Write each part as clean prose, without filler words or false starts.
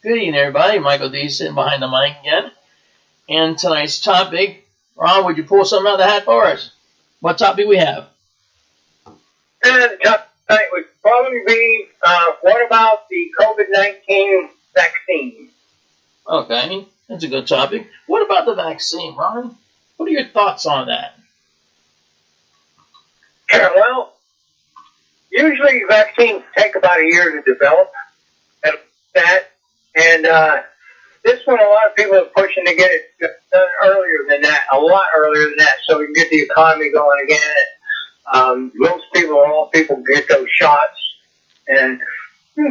Good evening, everybody. Michael D. sitting behind the mic again. And tonight's topic, Ron, would you pull something out of the hat for us? What topic we have? And the topic tonight would probably be, what about the COVID-19 vaccine? Okay, that's a good topic. What about the vaccine, Ron? What are your thoughts on that? Well, usually vaccines take about a year to develop. And this one, a lot of people are pushing to get it done earlier than that, a lot earlier than that, so we can get the economy going again. Most people, all people get those shots and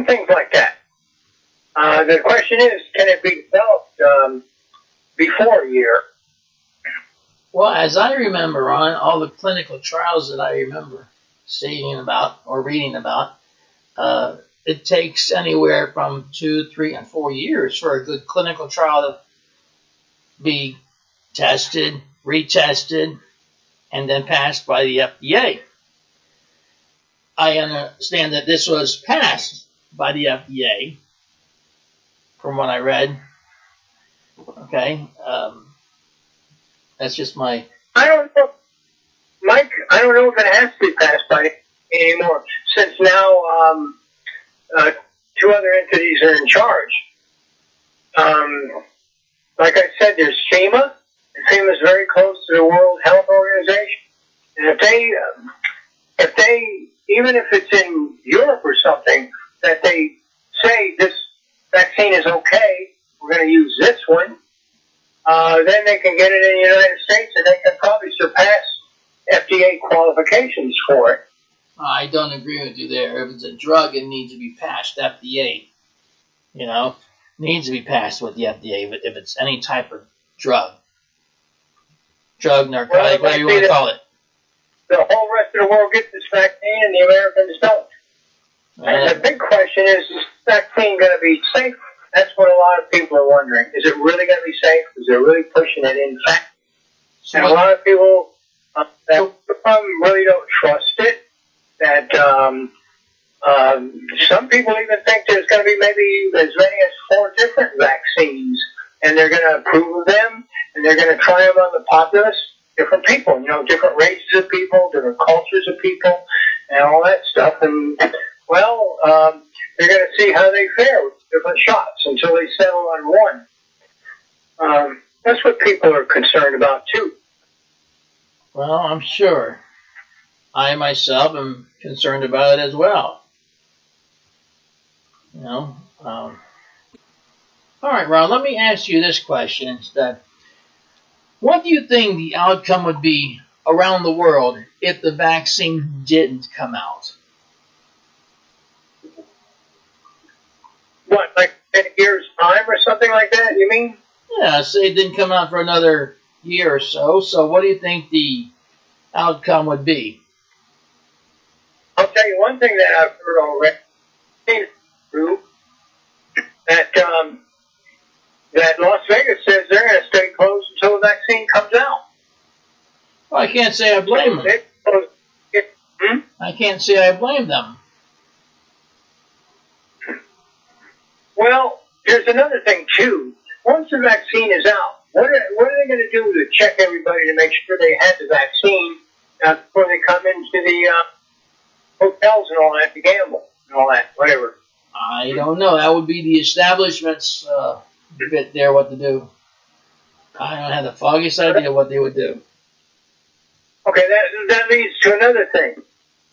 things like that. The question is, can it be developed before a year? Well, as I remember, Ron, all the clinical trials that I remember seeing about or reading about, it takes anywhere from 2, 3, and 4 years for a good clinical trial to be tested, retested, and then passed by the FDA. I understand that this was passed by the FDA, from what I read. Okay, that's just my... I don't know, Mike. I don't know if it has to be passed by anymore, since now two other entities are in charge. Like I said, there's FEMA. And FEMA is very close to the World Health Organization. And if they, even if it's in Europe or something, that they say this vaccine is okay, we're going to use this one, then they can get it in the United States and they can probably surpass FDA qualifications for it. I don't agree with you there. If it's a drug, it needs to be passed FDA. You know, needs to be passed with the FDA if it's any type of drug, narcotic, whatever you want to call it. The whole rest of the world gets this vaccine and the Americans don't. And the big question is this vaccine going to be safe? That's what a lot of people are wondering. Is it really going to be safe? Is it really pushing it in fact? And a lot of people that really don't trust it. That some people even think there's going to be maybe as many as 4 different vaccines, and they're going to approve of them, and they're going to try them on the populace, different people, different races of people, different cultures of people, and all that stuff. And, well, they're going to see how they fare with different shots until they settle on one. That's what people are concerned about, too. Well, I'm sure. I myself am concerned about it as well. All right, Ron, let me ask you this question instead. What do you think the outcome would be around the world if the vaccine didn't come out? What, like in a year's time or something like that, you mean? Yeah, say it didn't come out for another year or so. So what do you think the outcome would be? I'll tell you one thing that I've heard already, that Las Vegas says they're going to stay closed until the vaccine comes out. Well, I can't say I blame them. I can't say I blame them. Well, there's another thing, too. Once the vaccine is out, what are they going to do to check everybody to make sure they had the vaccine before they come into the hotels and all that to gamble and all that, whatever? I don't know. That would be the establishment's bit there, what to do. I don't have the foggiest idea what they would do. Okay, that leads to another thing.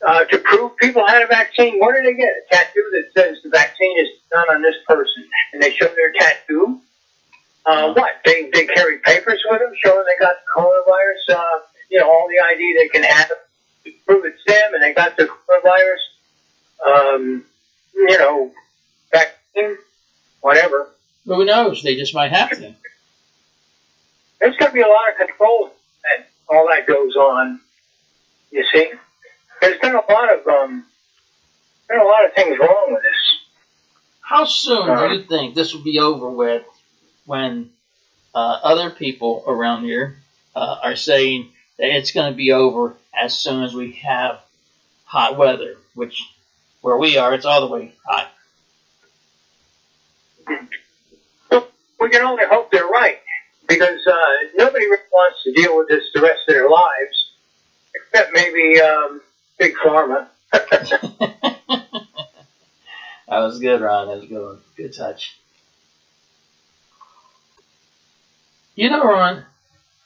To prove people had a vaccine, what do they get? A tattoo that says the vaccine is done on this person, and they show their tattoo. What? They carry papers with them showing they got the coronavirus. All the ID they can have to prove it's them, and they got the coronavirus. Vaccine, whatever. Who knows? They just might have to. There's going to be a lot of control and all that goes on. You see, there's been a lot of things wrong with this. How soon do you think this will be over with when other people around here are saying that it's going to be over as soon as we have hot weather, which where we are, it's all the way hot. can only hope they're right, because nobody really wants to deal with this the rest of their lives, except maybe Big Pharma. That was good, Ron. That was a good one. Good touch. You know, Ron,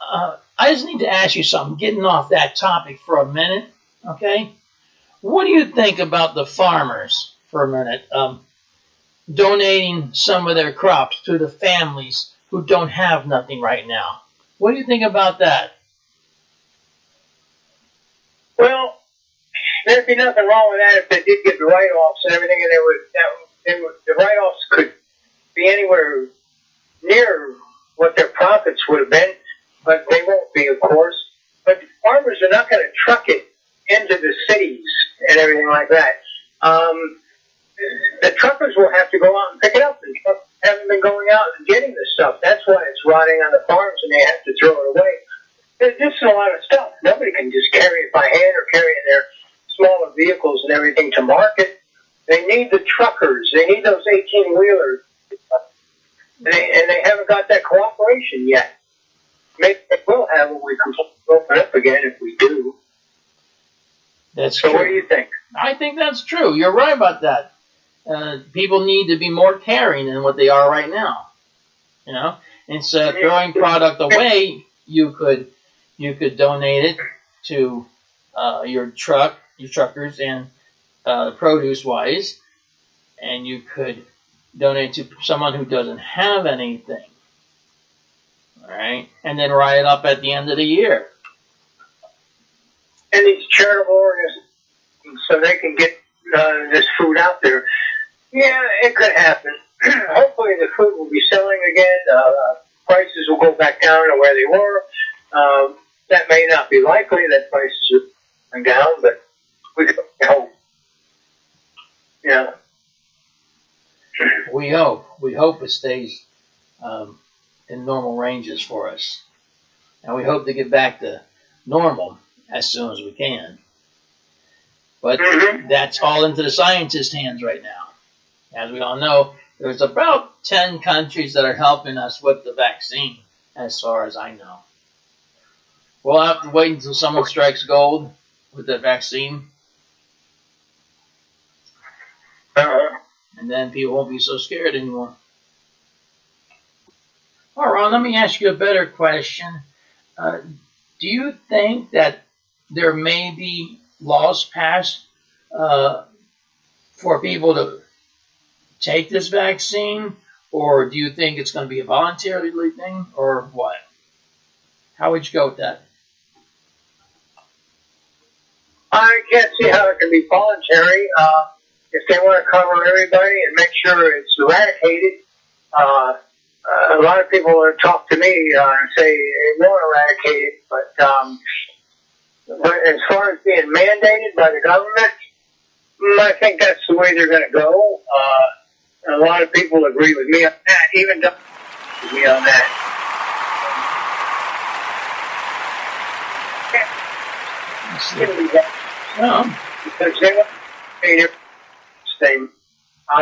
I just need to ask you something, getting off that topic for a minute, okay? What do you think about the farmers, for a minute, donating some of their crops to the families who don't have nothing right now? What do you think about that? Well, there'd be nothing wrong with that if they did get the write-offs and everything, and the write-offs could be anywhere near what their profits would have been, but they won't be, of course. But farmers are not going to truck it into the cities and everything like that. The truckers will have to go out and pick it up, and trucks haven't been going out and getting the stuff. That's why it's rotting on the farms, and they have to throw it away. This is a lot of stuff. Nobody can just carry it by hand or carry it in their smaller vehicles and everything to market. They need the truckers. They need those 18-wheelers. And they haven't got that cooperation yet. Maybe they will have when we open up again, if we do. That's true. So what do you think? I think that's true. You're right about that. People need to be more caring than what they are right now. You know, instead of throwing product away, you could donate it to your truckers and produce-wise, and you could donate to someone who doesn't have anything. All right, and then write it up at the end of the year. And these charitable organizations, so they can get this food out there. Yeah, it could happen. Hopefully the food will be selling again. Prices will go back down to where they were. That may not be likely that prices are going down, but we hope. Yeah. We hope. We hope it stays in normal ranges for us. And we hope to get back to normal as soon as we can. But that's all into the scientists' hands right now. As we all know, there's about 10 countries that are helping us with the vaccine, as far as I know. We'll have to wait until someone strikes gold with the vaccine. And then people won't be so scared anymore. All right, Ron, let me ask you a better question. Do you think that there may be laws passed for people to take this vaccine, or do you think it's going to be a voluntary thing, or what? How would you go with that? I can't see how it can be voluntary. If they want to cover everybody and make sure it's eradicated, a lot of people talk to me and say they won't eradicate it, but as far as being mandated by the government, I think that's the way they're going to go. A lot of people agree with me on that, even doctors agree with me on that. Because they want to pay their thing.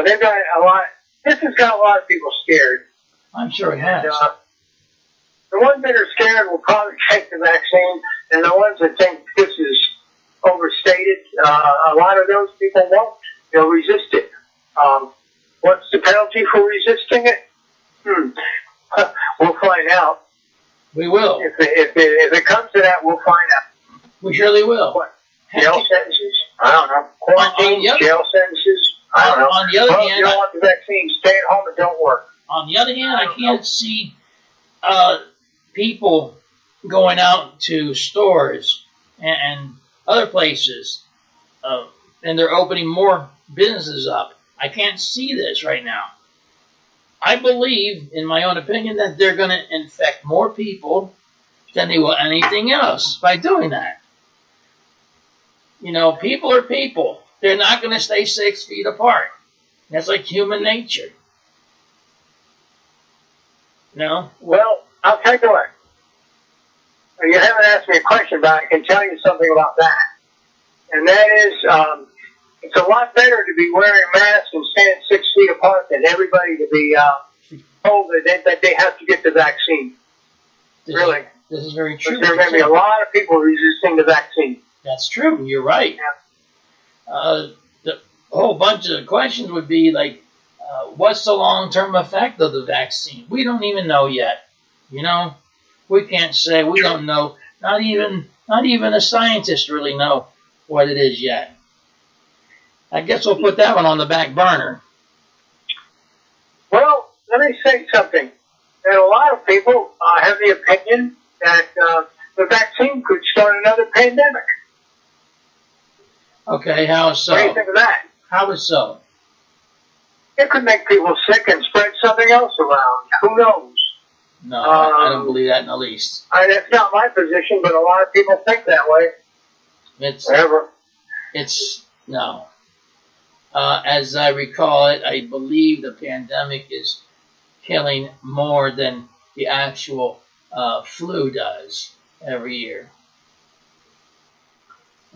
They've got a lot. This has got a lot of people scared. I'm sure it has. The ones that are scared will probably take the vaccine, and the ones that think this is overstated, a lot of those people won't. They'll resist it. What's the penalty for resisting it? We'll find out. We will. If it comes to that, we'll find out. We surely will. What? Jail sentences? I don't know. Quarantine, jail sentences? I don't know. On the other hand, if you don't want the vaccine, stay at home and don't work. On the other hand, I can't see people going out to stores and other places, and they're opening more businesses up. I can't see this right now. I believe, in my own opinion, that they're going to infect more people than they will anything else by doing that. You know, people are people. They're not going to stay 6 feet apart. That's like human nature. No? Well, I'll tell you what. You haven't asked me a question, but I can tell you something about that. And that is, it's a lot better to be wearing masks and staying 6 feet apart than everybody to be told that they have to get the vaccine. Really. This is very true. There are going to be a lot of people resisting the vaccine. That's true. You're right. Yeah. The whole bunch of questions would be like, what's the long-term effect of the vaccine? We don't even know yet. You know, we can't say. We don't know. Not even the scientists really know what it is yet. I guess we'll put that one on the back burner. Well, let me say something. That a lot of people have the opinion that the vaccine could start another pandemic. Okay, how so? What do you think of that? How is so? It could make people sick and spread something else around. Who knows? No, I don't believe that in the least. That's not my position, but a lot of people think that way. No. As I recall it, I believe the pandemic is killing more than the actual flu does every year.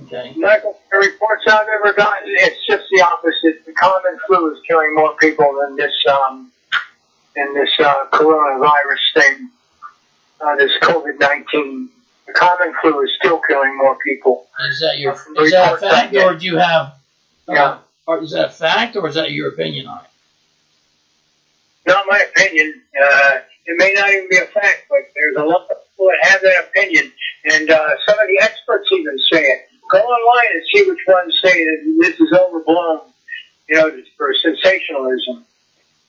Okay. Michael, the reports I've ever gotten, it's just the opposite. The common flu is killing more people than this coronavirus thing, this COVID-19. The common flu is still killing more people. Is that a fact, or do you have? Or is that a fact, or is that your opinion on it? Not my opinion. It may not even be a fact, but there's a lot of people that have that opinion, and some of the experts even say it. Go online and see which ones say that this is overblown, for sensationalism.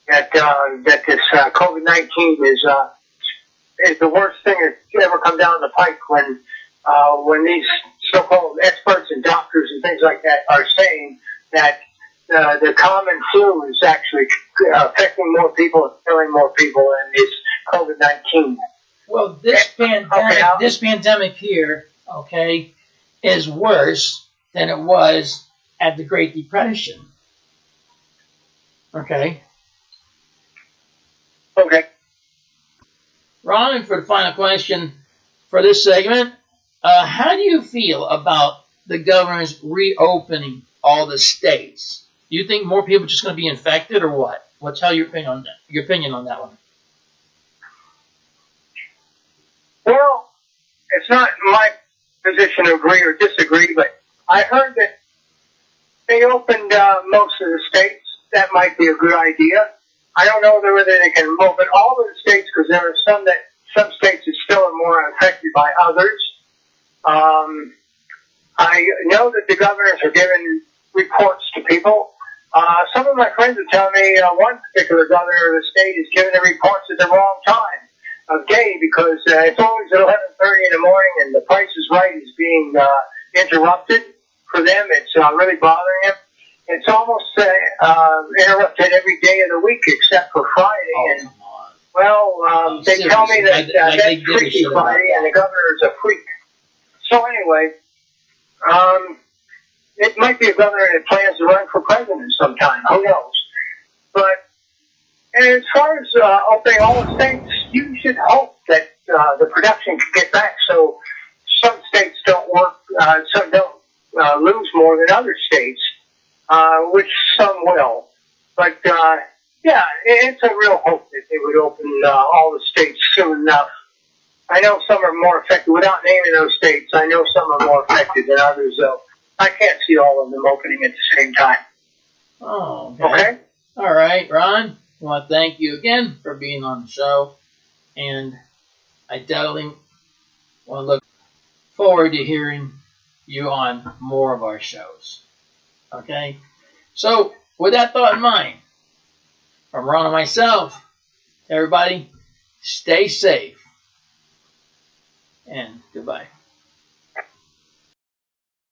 That this COVID-19 is the worst thing that's ever come down the pike when these so-called experts and doctors and things like that are saying that the common flu is actually affecting more people and killing more people than this COVID-19. Well, this pandemic here, okay, is worse than it was at the Great Depression. Okay. Okay. Ron, for the final question for this segment, how do you feel about the government's reopening all the states? Do you think more people are just going to be infected, or what? What's your opinion on that? Your opinion on that one? Well, it's not my position to agree or disagree, but I heard that they opened most of the states. That might be a good idea. I don't know whether they can open all of the states, because there are some states that still are more affected by others. I know that the governors are giving reports to people. Some of my friends are telling me one particular governor of the state is giving the reports at the wrong time of day, because it's always at 11:30 in the morning, and the Price is Right is being interrupted for them. It's really bothering them. It's almost interrupted every day of the week except for Friday. They tell me that that's Freaky Friday, and the governor is a freak. So anyway, it might be a governor that plans to run for president sometime. Who knows? But as far as opening all the states, you should hope that the production can get back, so some states don't lose more than other states, which some will. But it's a real hope that they would open all the states soon enough. I know some are more affected. Without naming those states, I know some are more affected than others, though. I can't see all of them opening at the same time. Oh, okay. All right, Ron. I want to thank you again for being on the show, and I definitely want to look forward to hearing you on more of our shows. Okay? So, with that thought in mind, from Ron and myself, everybody, stay safe, and goodbye.